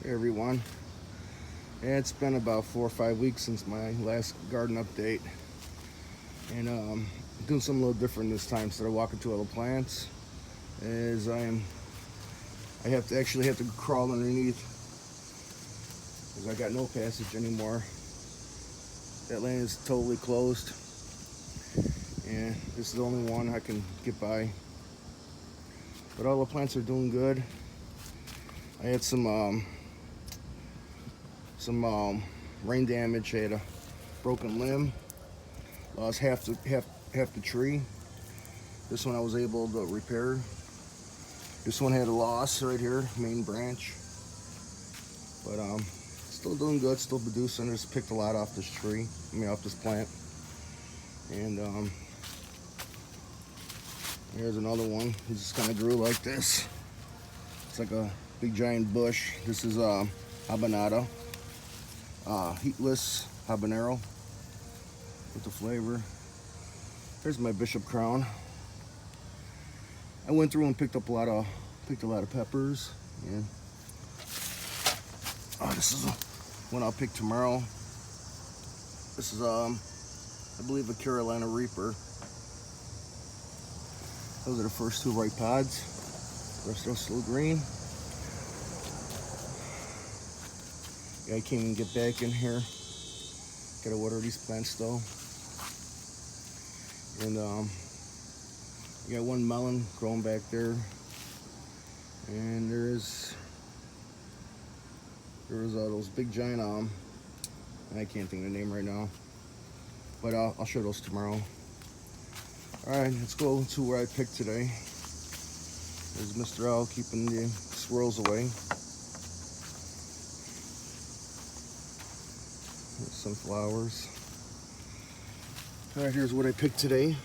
Hey everyone. Yeah, it's been about 4 or 5 weeks since my last garden update, and doing something a little different this time. Instead of walking to other plants, is I have to crawl underneath because I got no passage anymore. That lane is totally closed, and this is the only one I can get by. But all the plants are doing good. I had some rain damage. I had a broken limb, lost half the tree. This one I was able to repair. This one had a loss right here, main branch. But still doing good, still producing. I just picked a lot off this tree. Off this plant. And here's another one. He just kind of grew like this. It's like a big giant bush. This is habanada, heatless habanero with the flavor. Here's my bishop crown. I went through and picked a lot of peppers. And this is one I'll pick tomorrow. This is I believe a Carolina Reaper. Those are the first two ripe pods. The rest are still green. Yeah, I can't even get back in here. Gotta water these plants though. And you got one melon growing back there. And there's those big giant I can't think of the name right now, but I'll show those tomorrow. All right, let's go to where I picked today. There's Mr. Owl keeping the squirrels away. There's some flowers. All right, here's what I picked today.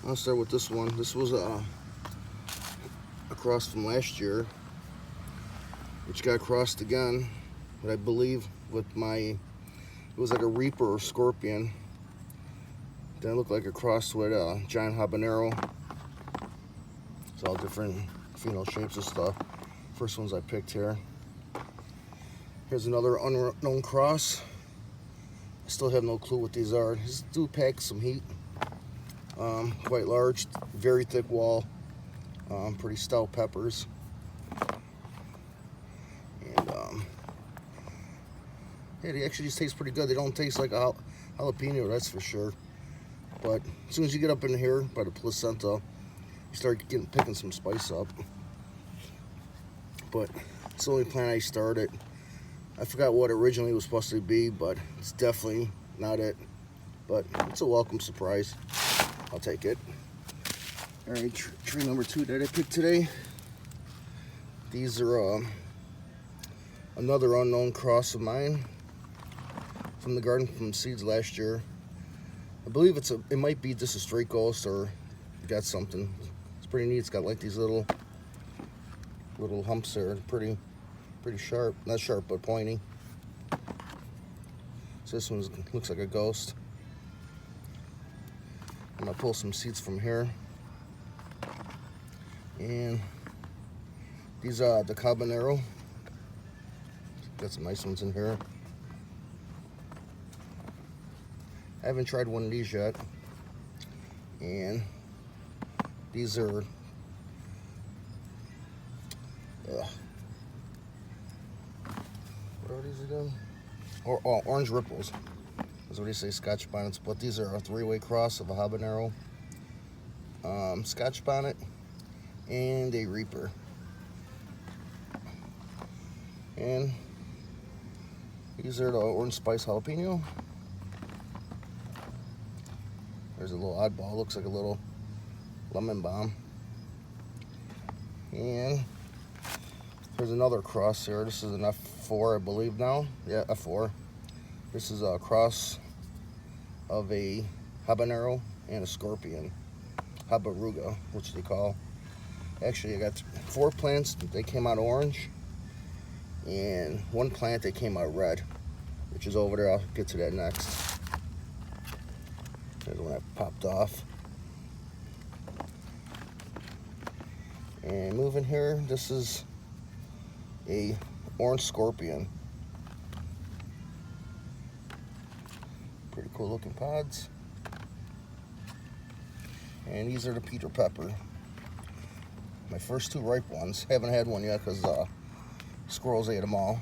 I'll start with this one. This was across from last year, which got crossed again, but I believe with it was like a Reaper or Scorpion. Then it looked like a cross with a giant habanero. It's all different shapes of stuff. First ones I picked here. Here's another unknown cross. I still have no clue what these are. These do pack some heat. Quite large, very thick wall. Pretty stout peppers. And yeah, they actually just taste pretty good. They don't taste like a jalapeno, that's for sure. But as soon as you get up in here by the placenta, you start picking some spice up. But it's the only plant I started. I forgot what originally it was supposed to be, but it's definitely not it. But it's a welcome surprise. I'll take it. All right, tree number 2 that I picked today. These are another unknown cross of mine from the garden from seeds last year. I believe it might be just a straight ghost or got something. It's pretty neat. It's got like these little humps there. Pretty sharp. Not sharp, but pointy. So this one looks like a ghost. I'm gonna pull some seeds from here. And these are the habanero. Got some nice ones in here. I haven't tried one of these yet. And these are what are these again? Orange ripples. That's what they say, Scotch bonnets. But these are a 3-way cross of a habanero, Scotch bonnet, and a Reaper. And these are the orange spice jalapeno. There's a little oddball, looks like a little lemon balm. And there's another cross here. This is an F4, I believe now. Yeah, F4. This is a cross of a habanero and a scorpion. Habaruga, which they call. Actually, I got 4 plants. They came out orange. And 1 plant that came out red, which is over there. I'll get to that next. There's one that popped off. And moving here, this is a orange scorpion. Pretty cool looking pods. And these are the Peter Pepper. My first 2 ripe ones. Haven't had one yet because squirrels ate them all.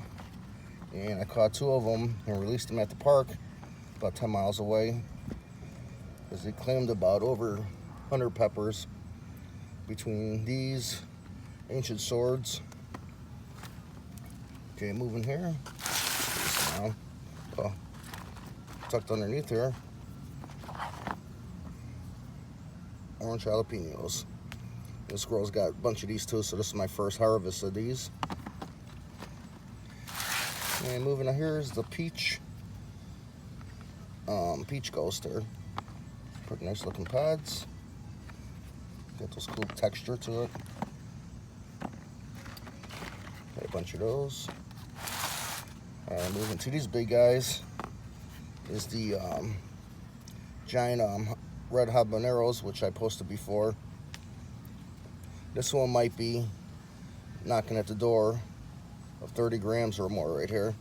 And I caught 2 of them and released them at the park about 10 miles away, because they claimed about over 100 peppers between these ancient swords. Okay, moving here. Oh, tucked underneath here, orange jalapenos. The squirrels got a bunch of these too, so this is my first harvest of these. And moving on, here is the peach ghost here. Pretty nice looking pods. Got those cool texture to it. Got a bunch of those. Moving to these big guys is the giant red habaneros, which I posted before. This one might be knocking at the door of 30 grams or more right here.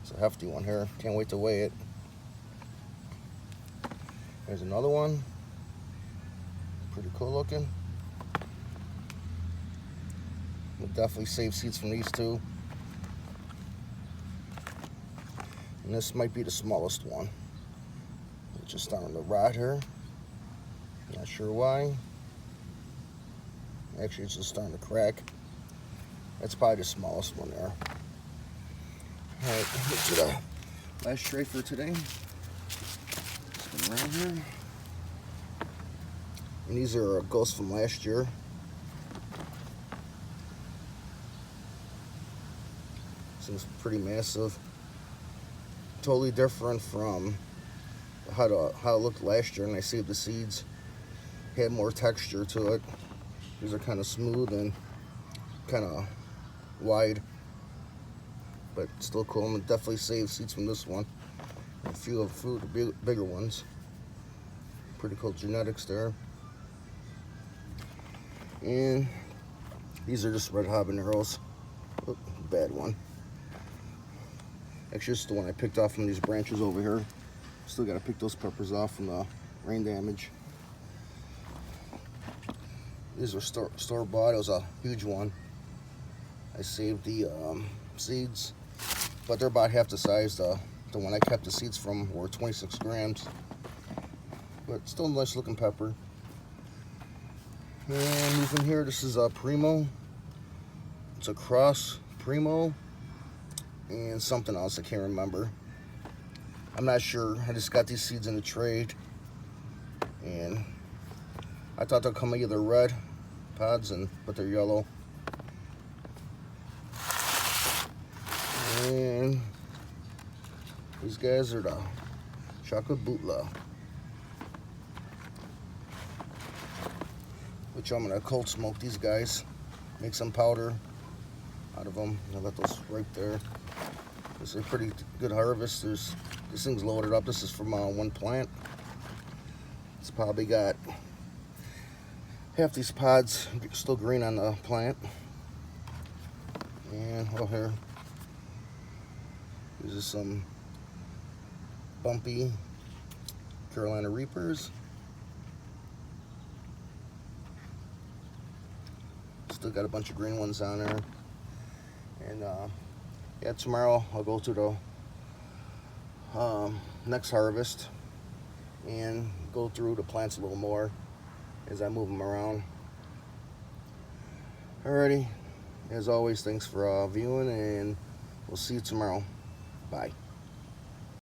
It's a hefty one here. Can't wait to weigh it. There's another one. Pretty cool looking. We'll definitely save seeds from these two. And this might be the smallest one. It's just starting to rot here. Not sure why. Actually, it's just starting to crack. That's probably the smallest one there. Alright, get to the last tray for today. Spin around here. And these are ghosts from last year. Seems pretty massive. Totally different from how it looked last year, and I saved the seeds. Had more texture to it. These are kind of smooth and kind of wide, but still cool. I'm gonna definitely save seeds from this one. A few of the bigger ones. Pretty cool genetics there. And these are just red habaneros. Oh, bad one. Actually, this is the one I picked off from these branches over here. Still got to pick those peppers off from the rain damage. These are store-bought. It was a huge one. I saved the seeds, but they're about half the size. The one I kept the seeds from were 26 grams, but still a nice looking pepper. And moving here, this is a Primo. It's a cross Primo and something else I can't remember. I'm not sure. I just got these seeds in the trade, and I thought they'll come either red pods, but they're yellow. And these guys are the chocolate bootla, which I'm gonna cold smoke these guys, make some powder out of them. I let those right there. This is a pretty good harvest. This thing's loaded up. This is from one plant. It's probably got half these pods still green on the plant. And oh, here, these are some bumpy Carolina Reapers. Still got a bunch of green ones on there. And yeah, tomorrow I'll go to the next harvest and go through the plants a little more as I move them around. Alrighty, as always, thanks for viewing, and we'll see you tomorrow. Bye.